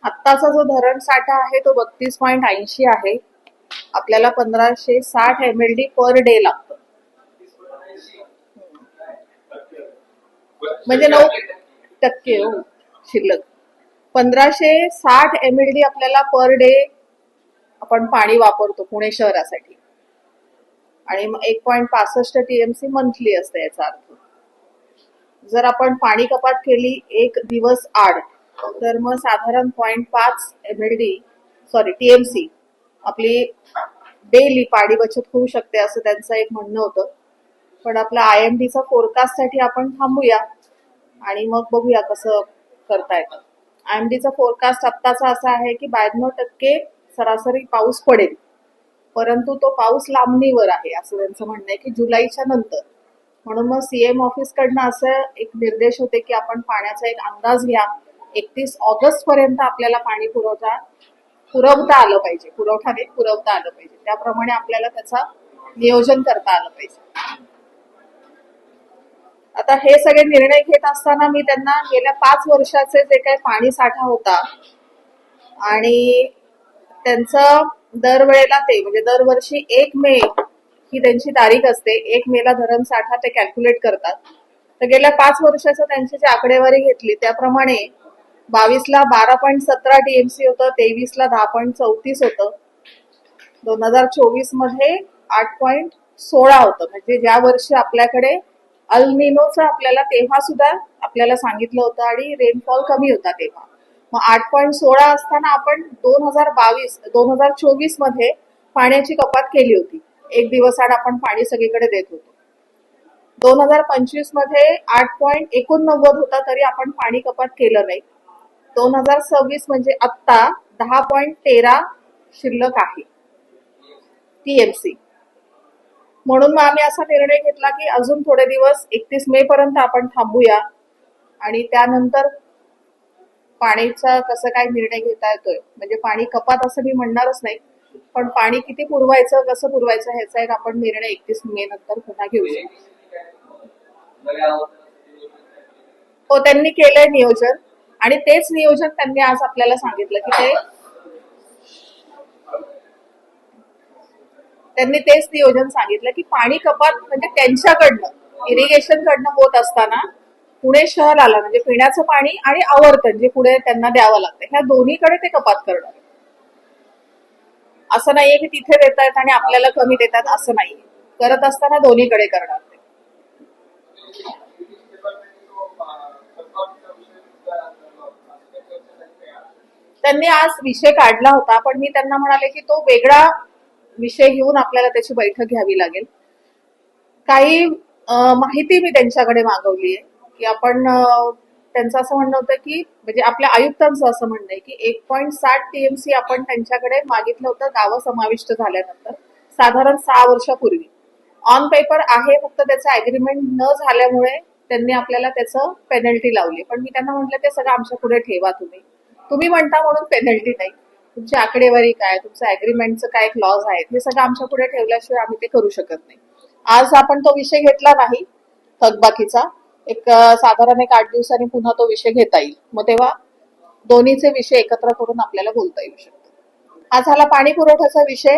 आत्ताचा जो धरण साठा आहे तो 32.80 आहे. आपल्याला 1560 MLD पर डे लागतं. म्हणजे 9% हो शिल्लक. 1560 MLD आपल्याला पर डे आपण पाणी वापरतो पुणे शहरासाठी. आणि 1.65 TMC मंथली असते याचा अर्थ. जर आपण पाणी कपात केली एक दिवस आड तर मग साधारण 0.5 MLD TMC आपली डेली पाणी बचत होऊ शकते असं त्यांचं एक म्हणणं होतं. पण आपला IMDचा फोरकास्ट साठी आपण थांबूया आणि मग बघूया कसं करता येतं. IMDचा फोरकास्ट आत्ताचा असा आहे की 92% सरासरी पाऊस पडेल, परंतु तो पाऊस लांबणीवर आहे असं त्यांचं म्हणणं आहे की जुलैच्या नंतर. म्हणून मग CM ऑफिस कडनं असं एक निर्देश होते की आपण पाण्याचा एक अंदाज घ्या. 31 ऑगस्ट पर्यंत आपल्याला पाणी पुरवठा आलं पाहिजे. पुरवता आलं पाहिजे. त्याप्रमाणे आपल्याला त्याचा नियोजन करता आलं पाहिजे. आता हे सगळे निर्णय घेत असताना मी त्यांना गेल्या 5 वर्षाचे जे काही पाणी साठा होता आणि त्यांचं दरवेळेला ते म्हणजे दरवर्षी 1 मे ही त्यांची तारीख असते. 1 मेला धरण साठा ते कॅल्क्युलेट करतात. तर गेल्या 5 वर्षाचं त्यांची जी आकडेवारी घेतली त्याप्रमाणे 22ला 12.17 TMC होतं, 23ला 10.34 होतं, 2024 मध्ये 8.16 होतं. म्हणजे ज्या वर्षी आपल्याकडे अल्निनोचं आपल्याला तेव्हा सुद्धा आपल्याला सांगितलं होतं आणि रेनफॉल कमी होता तेव्हा. मग 8.16 असताना आपण 2024 मध्ये पाण्याची कपात केली होती. एक दिवस आड आपण पाणी सगळीकडे देत होतो. 2025 मध्ये 8.89 होता तरी आपण पाणी कपात केलं नाही. 2026 म्हणजे आत्ता 10.13 शिल्लक आहे TMC. म्हणून मग आम्ही असा निर्णय घेतला की अजून थोडे दिवस 31 मे पर्यंत आपण थांबूया आणि त्यानंतर पाणीचा कसं काय निर्णय घेता येतोय. म्हणजे पाणी कपात असं मी म्हणणारच नाही, पण पाणी किती पुरवायचं कसं पुरवायचं ह्याचा एक आपण निर्णय 31 मे नंतर पुन्हा घेऊ शकतो. हो, त्यांनी केलंय नियोजन आणि तेच नियोजन त्यांनी आज आपल्याला सांगितलं की त्यांनी तेच नियोजन सांगितलं की पाणी कपात म्हणजे त्यांच्याकडनं इरिगेशन कडनं होत असताना पुणे शहर आला म्हणजे पिण्याचं पाणी आणि आवर्तन जे पुढे त्यांना द्यावं लागतं ह्या दोन्हीकडे ते कपात करणार. असं नाहीये की तिथे देतायत आणि आपल्याला कमी देतात असं नाही. करत असताना दोन्हीकडे करणार ते. त्यांनी आज विषय काढला होता पण मी त्यांना म्हणाले की तो वेगळा विषय घेऊन आपल्याला त्याची बैठक घ्यावी लागेल. काही माहिती मी त्यांच्याकडे मागवली आहे की आपण त्यांचं असं म्हणणं होतं की म्हणजे आपल्या आयुक्तांचं असं म्हणणं आहे की 1.60 TMC आपण त्यांच्याकडे मागितलं होतं गावं समाविष्ट झाल्यानंतर साधारण 6 वर्षापूर्वी. ऑन पेपर आहे, फक्त त्याचं अग्रीमेंट न झाल्यामुळे त्यांनी आपल्याला त्याचं पेनल्टी लावली. पण मी त्यांना म्हटलं ते सगळं आमच्या पुढे ठेवा तुम्ही म्हणता म्हणून पेनल्टी नाही. तुमची आकडेवारी काय, तुमचं अग्रीमेंटचं काय क्लॉज आहेत हे सगळं आमच्या पुढे ठेवल्याशिवाय आम्ही ते करू शकत नाही. आज आपण तो विषय घेतला नाही थकबाकीचा. साधारण 8 दिवसांनी पुन्हा तो विषय घेता येईल. मग तेव्हा दोन्हीचे विषय एकत्र करून आपल्याला बोलता येऊ शकतो. हा झाला पाणी पुरवठ्याचा विषय.